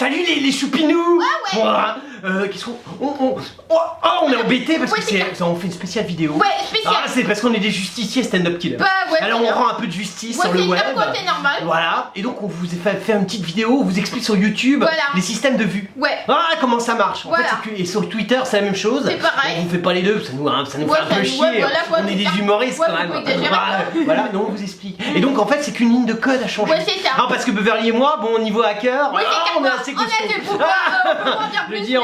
Salut les choupinous. Ouais. Voilà. Qu'est-ce qu'on... on est embêtés parce que on fait une spéciale vidéo. Ouais, spéciale. Ah, c'est parce qu'on est des justiciers stand-up killers. Bah ouais. Alors on rend un peu de justice sur le web. C'est normal. Voilà. Et donc on vous a fait une petite vidéo, on vous explique sur YouTube les systèmes de vues. Ouais. Ah, comment ça marche. En Voilà. fait, et sur Twitter c'est la même chose. C'est pareil. On fait pas les deux, ça nous fait un peu chier. On est des humoristes quand même. Voilà, non, on vous explique. Et donc en fait c'est qu'une ligne de code à changer. Ouais, c'est ça. Non, parce que Beverly et moi, bon, au niveau hacker, Ouais, on est assez costaud. Je veux dire,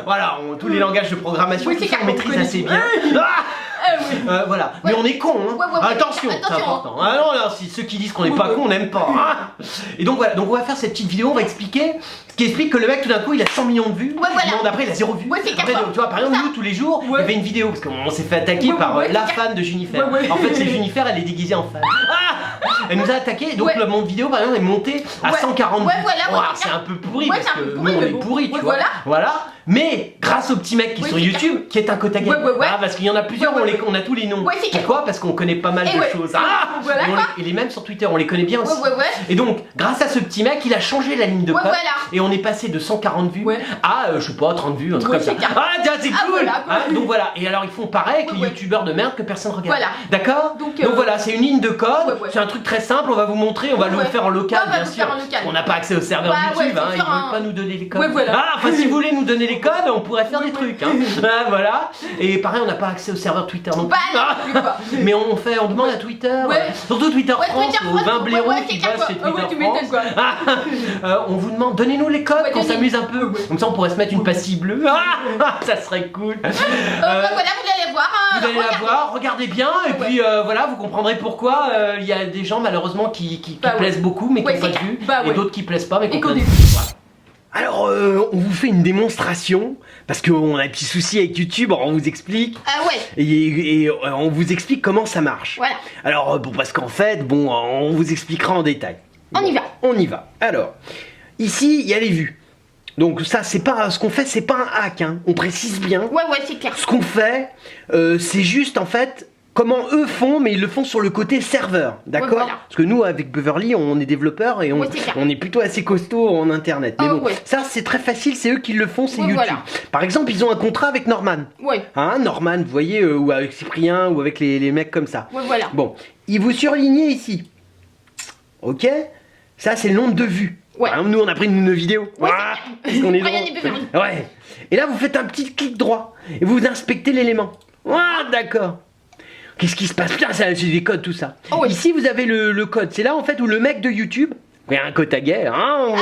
voilà, tous les langages de programmation, Oui, tout c'est ça, on maîtrise assez bien. Voilà, mais on est con, hein. Attention, c'est important. Ah non, là, si ceux qui disent qu'on n'est pas con, on n'aime pas. Hein. Et donc voilà, donc on va faire cette petite vidéo, on va expliquer ce qui explique que le mec tout d'un coup il a 100 millions de vues, le monde après il a 0 vues. Après, donc, tu vois, par exemple, nous tous les jours, il y avait une vidéo parce qu'on s'est fait attaquer par la fan de Junifer. En fait, c'est Junifer, elle est déguisée en fan. Elle nous a attaqué, donc le monde vidéo par exemple est monté à 140 vues. C'est un peu pourri parce que nous on est pourris, tu vois. Voilà. Mais grâce au petit mec qui est sur YouTube, qui est un Kotagé, parce qu'il y en a plusieurs, on a tous les noms. Pourquoi? Parce qu'on connaît pas mal de choses. Et les mêmes sur Twitter, on les connaît bien aussi. Et donc, grâce à ce petit mec, il a changé la ligne de code. Et on est passé de 140 vues à, je sais pas, 30 vues, un truc comme ça. Ah, tiens, c'est cool. Donc voilà. Et alors, ils font pareil avec les youtubeurs de merde que personne regarde. D'accord? Donc voilà, c'est une ligne de code. C'est un truc très simple. On va vous montrer. On va le faire en local, bien sûr. On n'a pas accès au serveur YouTube. Ils veulent pas nous donner les codes. Enfin, si vous voulez nous donner les codes, on pourrait faire des trucs. Voilà. Et pareil, on n'a pas accès au serveur Twitter non plus. Mais on demande à Twitter. Surtout Twitter France, aux 20 blaireaux qui bossent chez Twitter France. On vous demande, donnez-nous les codes, qu'on s'amuse un peu. Comme ça, on pourrait se mettre une pastille bleue. Ça serait cool. Voilà, vous allez voir. Vous allez la voir, regardez bien, et puis voilà, vous comprendrez pourquoi il y a des gens malheureusement qui plaisent beaucoup, mais qui n'ont pas de vue, et d'autres qui plaisent pas, mais qui ont pas de vue. Alors, on vous fait une démonstration, parce qu'on a un petit souci avec YouTube, alors on vous explique. Et on vous explique comment ça marche. Voilà. Alors, parce qu'en fait, on vous expliquera en détail. On y va. Alors, ici, il y a les vues. Donc ça, c'est pas ce qu'on fait, c'est pas un hack, hein. On précise bien. C'est clair. Ce qu'on fait, c'est juste en fait comment eux font, mais ils le font sur le côté serveur, d'accord? Parce que nous, avec Beverly, on est développeurs et on est plutôt assez costaud en internet. Mais bon, ça c'est très facile, c'est eux qui le font, c'est YouTube. Par exemple, ils ont un contrat avec Norman. Hein, Norman, vous voyez, ou avec Cyprien, ou avec les mecs comme ça. Bon, ils vous surlignez ici. Ok? Ça, c'est le nombre de vues. Par exemple, nous, on a pris une vidéo. Parce qu'on est drôle. Et là, vous faites un petit clic droit et vous inspectez l'élément. D'accord. Qu'est-ce qui se passe? Putain, c'est des codes, tout ça. Ici, vous avez le code. C'est là, en fait, où le mec de YouTube... Il y a un Kotagé, hein,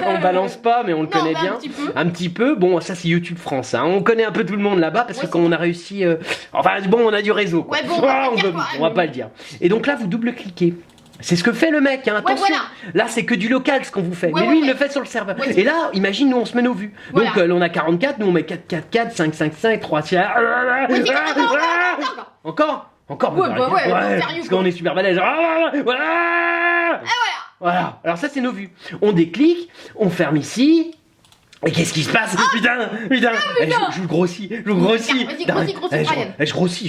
on balance pas, mais on le connaît bien. Un petit peu. Bon, ça, c'est YouTube France. Hein. On connaît un peu tout le monde là-bas, parce que quand on a réussi... Enfin, bon, on a du réseau. Quoi. On va pas le dire. Et donc là, vous double-cliquez. C'est ce que fait le mec, hein. Attention. Là c'est que du local ce qu'on vous fait, mais lui il le fait sur le serveur. Et là, imagine, nous on se met nos vues. Donc on a 44, nous on met 4, 4, 4, 5, 5, 5, 3, 6... Encore parce qu'on est super balèze. Voilà, alors ça c'est nos vues. On déclique, on ferme ici. Et qu'est-ce qui se passe? Putain. Je grossis. Je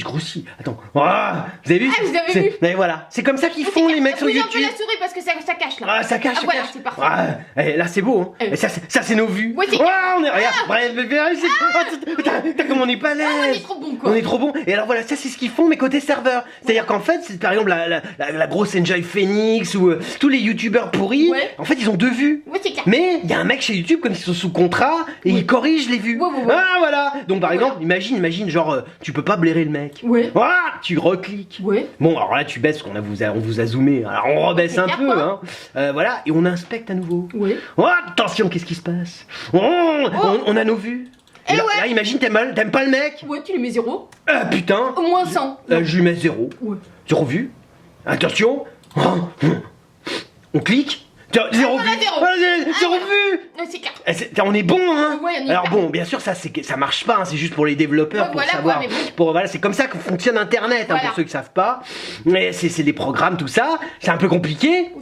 grossis. Attends. Vous avez vu? Vous avez vu? Mais voilà, c'est comme ça qu'ils font les mecs sur YouTube. Un peu la souris parce que ça cache là. Ça cache. Voilà, c'est parfait. Là c'est beau, hein. Et ça c'est nos vues. On est regarde. Comme on est pas l'aise. On est trop bon quoi. On est trop bon. Et alors voilà, ça c'est ce qu'ils font mais côté serveur. C'est-à-dire qu'en fait, c'est par exemple la grosse Enjoy Phoenix ou tous les youtubeurs pourris. En fait, ils ont 2 vues. Mais il y a un mec chez YouTube comme ils sont sous contrat et il corrige les vues. Voilà. Donc par exemple, imagine genre tu peux pas blairer le mec. Tu recliques. Bon, alors là tu baisses parce on vous a zoomé. Alors on rebaisse un peu, hein. Voilà, et on inspecte à nouveau. Attention, qu'est-ce qui se passe? On a nos vues. Et là, imagine, t'aimes pas le mec? Tu lui mets 0. Putain. Au moins 100. Je lui mets 0. 0 vue. Attention. On clique. 0 vue. 0 vue. On est bon, hein. Alors bon, bien sûr, ça marche pas, hein, c'est juste pour les développeurs, pour savoir. C'est comme ça que fonctionne Internet, hein, pour ceux qui savent pas. Mais c'est des programmes, tout ça. C'est un peu compliqué.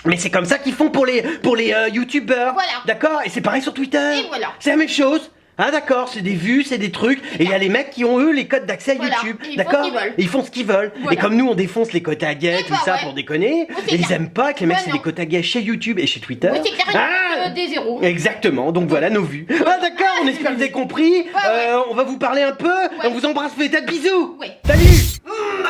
Mais c'est comme ça qu'ils font pour les youtubeurs. D'accord. Et c'est pareil sur Twitter. C'est la même chose. Ah d'accord, c'est des vues, c'est des trucs. Et il y a les mecs qui ont eux les codes d'accès à Voilà, YouTube. et ils font D'accord. ce qu'ils veulent. Ils font ce qu'ils veulent. Voilà. Et comme nous on défonce les quotas gays, Et tout bah ça ouais. pour déconner, c'est et ils clair. aiment pas que les mecs Bah c'est non. des quotas gays chez YouTube et chez Twitter. Oui, c'est clair, Ah des zéros. Exactement, donc voilà nos vues. Ah d'accord, on espère que vous avez compris. ouais. On va vous parler un peu. On vous embrasse, vous faites des tas de bisous. Ouais. Salut.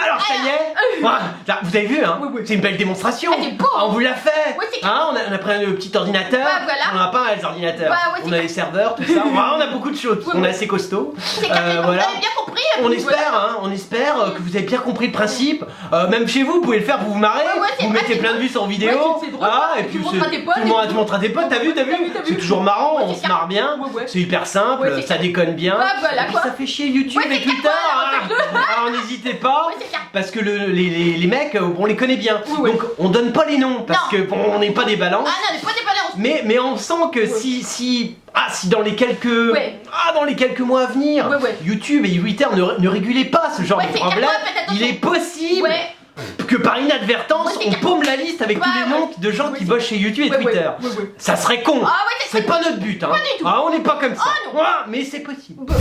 Alors ça y est. Voilà, là, vous avez vu hein, Oui. c'est une belle démonstration. Ah, c'est beau. On vous l'a fait. Oui, c'est Hein, on a pris un petit ordinateur. Bah, voilà. On en a pas les ordinateurs. Bah, ouais, on c'est a les serveurs, tout ça. On a beaucoup de choses. Oui, On oui. est assez costaud. C'est clair, vous voilà. avez bien compris. On vous, espère, voilà. hein, on espère que vous avez bien compris le principe. Même chez vous, vous pouvez le faire pour vous marrer. Ouais, c'est vous vrai, mettez c'est plein de drôle. vues sur vidéo. Ouais, c'est drôle, Et tu puis montres à tes potes, tout le monde tu montres à tes potes. T'as vu. T'as vu. C'est toujours marrant, Ouais, on c'est se marre bien. Ouais. C'est hyper simple, Ouais, c'est ça clair. déconne bien. Bah, voilà, et puis quoi. ça fait chier YouTube Ouais, et c'est clair, Twitter. voilà, Alors n'hésitez pas. Ouais, c'est clair. Parce que les mecs, on les connaît bien. Oui. Donc on donne pas les noms parce Non. que bon, on n'est pas des balances. Ah non, mais pas des balances. Mais on sent que si dans les quelques Ouais. dans les quelques mois à venir, Ouais. YouTube et Twitter ne régulaient pas ce genre Ouais, de c'est problème, clair, ouais, faites attention. il est possible Ouais. que par inadvertance Ouais, c'est on clair. paume la liste avec Bah, tous les noms ouais. de gens Ouais, qui c'est bossent chez YouTube et Ouais, Twitter. ouais. Ça serait con. Ah ouais, C'est pas notre but hein. Pas du tout. Ah, on n'est pas comme ça. Ah, non. Mais c'est possible. Bah.